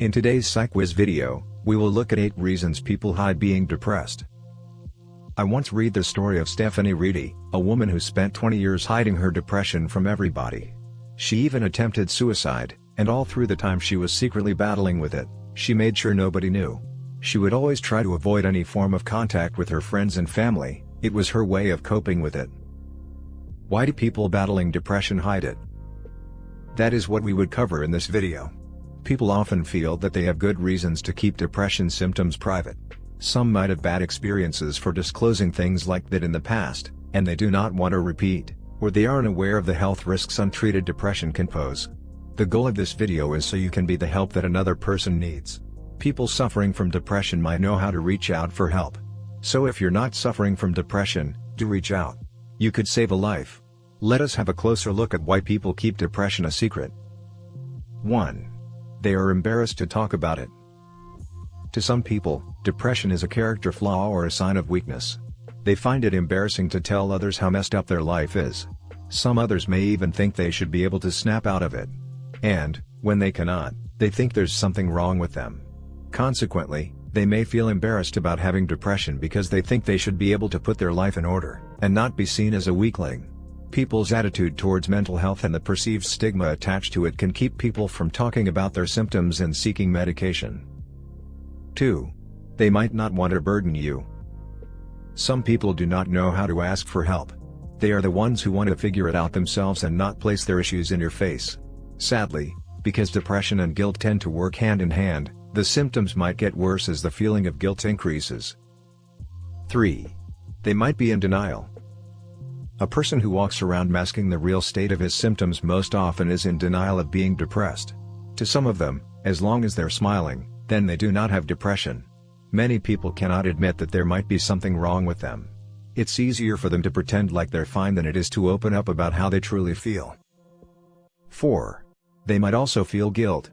In today's Psychwiz video, we will look at 8 reasons people hide being depressed. I once read the story of Stephanie Reidy, a woman who spent 20 years hiding her depression from everybody. She even attempted suicide, and all through the time she was secretly battling with it, she made sure nobody knew. She would always try to avoid any form of contact with her friends and family. It was her way of coping with it. Why do people battling depression hide it? That is what we would cover in this video. People often feel that they have good reasons to keep depression symptoms private. Some might have bad experiences for disclosing things like that in the past, and they do not want to repeat, or they aren't aware of the health risks untreated depression can pose. The goal of this video is so you can be the help that another person needs. People suffering from depression might know how to reach out for help. So if you're not suffering from depression, do reach out. You could save a life. Let us have a closer look at why people keep depression a secret. 1. They are embarrassed to talk about it. To some people, depression is a character flaw or a sign of weakness. They find it embarrassing to tell others how messed up their life is. Some others may even think they should be able to snap out of it. And, when they cannot, they think there's something wrong with them. Consequently, they may feel embarrassed about having depression because they think they should be able to put their life in order, and not be seen as a weakling. People's attitude towards mental health and the perceived stigma attached to it can keep people from talking about their symptoms and seeking medication. 2. They might not want to burden you. Some people do not know how to ask for help. They are the ones who want to figure it out themselves and not place their issues in your face. Sadly, because depression and guilt tend to work hand in hand, the symptoms might get worse as the feeling of guilt increases. 3. They might be in denial. A person who walks around masking the real state of his symptoms most often is in denial of being depressed. To some of them, as long as they're smiling, then they do not have depression. Many people cannot admit that there might be something wrong with them. It's easier for them to pretend like they're fine than it is to open up about how they truly feel. 4. They might also feel guilt.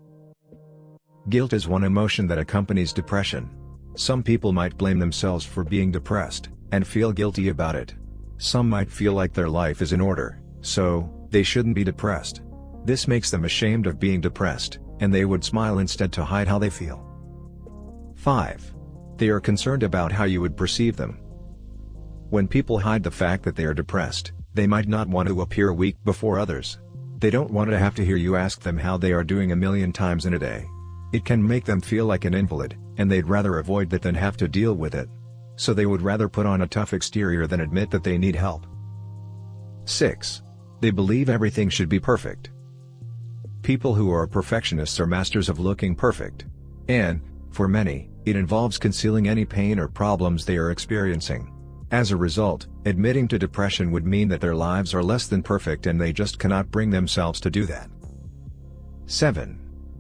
Guilt is one emotion that accompanies depression. Some people might blame themselves for being depressed, and feel guilty about it. Some might feel like their life is in order, so they shouldn't be depressed. This makes them ashamed of being depressed, and they would smile instead to hide how they feel. 5. They are concerned about how you would perceive them. When people hide the fact that they are depressed, they might not want to appear weak before others. They don't want to have to hear you ask them how they are doing a million times in a day. It can make them feel like an invalid, and they'd rather avoid that than have to deal with it. So they would rather put on a tough exterior than admit that they need help. 6. They believe everything should be perfect. People who are perfectionists are masters of looking perfect. And, for many, it involves concealing any pain or problems they are experiencing. As a result, admitting to depression would mean that their lives are less than perfect and they just cannot bring themselves to do that. 7.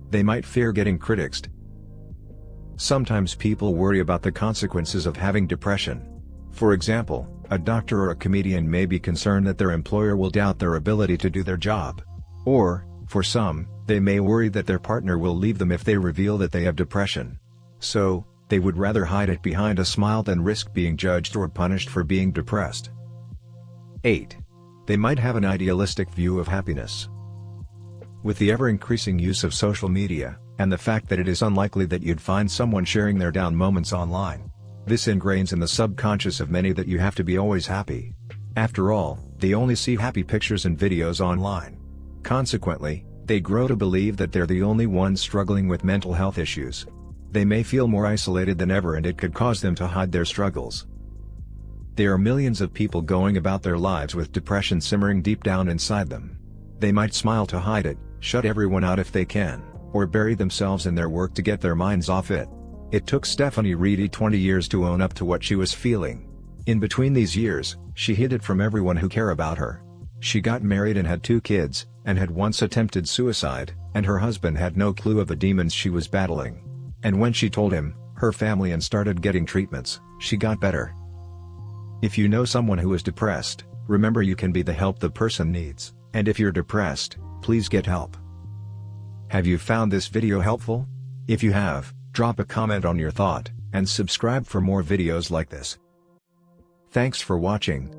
They might fear getting criticized. Sometimes people worry about the consequences of having depression. For example, a doctor or a comedian may be concerned that their employer will doubt their ability to do their job. Or, for some, they may worry that their partner will leave them if they reveal that they have depression. So, they would rather hide it behind a smile than risk being judged or punished for being depressed. 8. They might have an idealistic view of happiness. With the ever-increasing use of social media, and the fact that it is unlikely that you'd find someone sharing their down moments online, this ingrains in the subconscious of many that you have to be always happy. After all, they only see happy pictures and videos online. Consequently, they grow to believe that they're the only ones struggling with mental health issues. They may feel more isolated than ever, and it could cause them to hide their struggles. There are millions of people going about their lives with depression simmering deep down inside them. They might smile to hide it, shut everyone out if they can, or bury themselves in their work to get their minds off it. It took Stephanie Reidy 20 years to own up to what she was feeling. In between these years, she hid it from everyone who cared about her. She got married and had 2 kids, and had once attempted suicide, and her husband had no clue of the demons she was battling. And when she told him, her family, and started getting treatments, she got better. If you know someone who is depressed, remember you can be the help the person needs, and if you're depressed, please get help. Have you found this video helpful? If you have, drop a comment on your thought, and subscribe for more videos like this. Thanks for watching.